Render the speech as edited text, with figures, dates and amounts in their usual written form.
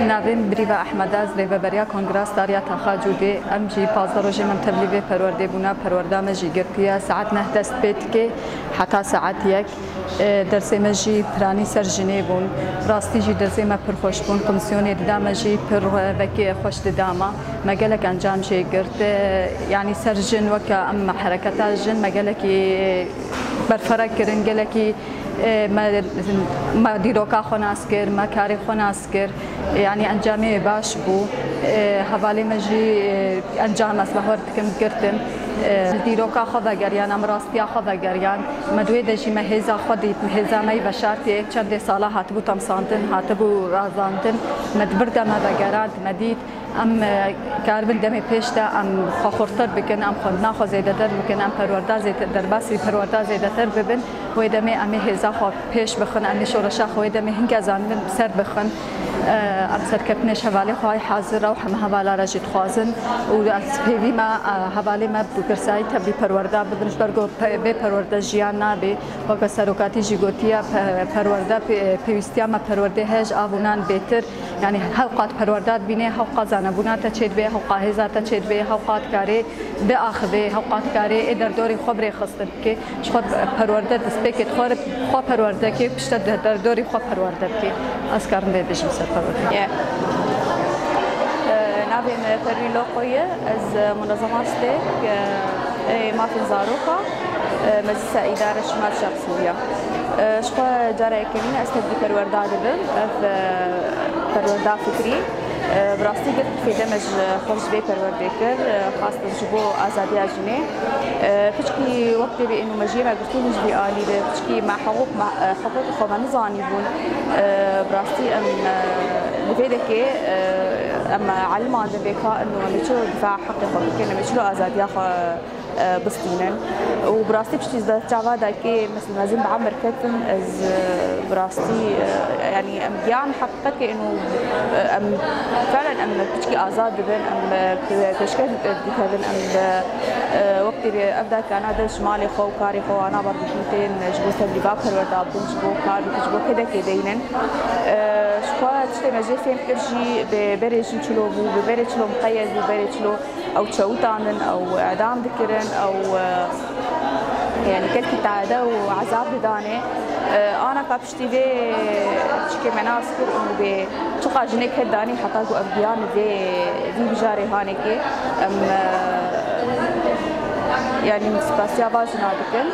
ناویم بریوا احمد از ریوا بریا کنگراس داریا تخاجودی ام جی 15 روز من تبلیغ پرورده بونا پرورده مجی گرتیا ساعت 9 دست بیت که حتی ساعت 1 درس مجی پرانی سر جنیبون راستی جی درس ما پر خوش بون کمیسیون دام جی پر وکی خوش داما مجالک انجام جی گرت یعنی سر جن وک ام حرکت جن مجالک برفرق کردن جلکی ما دیروکا خوناس کرد ما کاری خوناس کرد یعنی انجامی باش بو حوالی مجی انجام از بهار کم کردن دیروکا خدا گریان امراستی خدا گریان مدوی دشی مهزا خودی مهزا می بشارتی یک چند ساله هاتبو تمسانتن هاتبو رازاندن مدبرد ما بگراد مدید ام کاربن دمی پیشتا ام خورتر بکن ام خودنا خو زیاده تر بکن ام پرورده زیاده در باسی پرورده زیاده تر ببین و دمی امی هزا خو پیش بخن امی شورشا خو دمی هنگ زانن سر بخن ام سرکتنش حوالی خواهی حاضر و هم حوالا را جد خوازن و از پیوی ما حوالی ما بکرسایی تبلی پرورده بدنش برگو به پرورده جیان نبی و که سروکاتی جیگوتیا پرورده پیوستیا ما پرورده هج آبونان بهتر یعنی حوقات پرورده بینه حوقات زنبونا تچید به حوقات هزا تچید به حوقات کاری به آخره حوقات کاری در دوری خبر خستن که شخص پرورده دسپیکت خو پرورده که پشت در دوری خو پرورده که از کارن ده بشیم سر پرورده. نبین پروین لقیه از منظمات استیک ما في زاروكا مجلس إدارة شمال شرق سوريا. شقا جاري كمين أستبدي پرورده دبن پرورده فكري براستي قلت في دمج خرج بي پرورده كر خاصة جبو آزادي جني بشكي وقتي بإنه مجيما قلتو نجبي آلي بشكي مع حقوق خو ما نزاني بون براستي أم لفيدكي أما علم عندنا بكا إنه مشلو دفاع حقي خو كنا مشلو آزادي خو بستينن وبراستي بشتي زاد تعبا داكي مثل ما زين بعمر كتن از براستي يعني ام يعني حققت انه ام فعلا ام بشكي ازاد بين ام تشكيل دكان ام وقتي ابدا كان هذا شمالي خو كاري خو انا برضه كنتين جبو تبلي باكر ولا جبو كاري جبو كده كدينن شقا تشتي مجي فين كرجي ببرج شلو ببرج شلو مقيد ببرج شلو او تشوتانن او اعدام ذكرن او يعني كلكي تعادة وعذاب بداني انا كابشتي في شكي مناسكر انه بشقا جنيك هداني حتى جو ابيان في بجاري هانيكي ام يعني متسباسيا باجنا بكن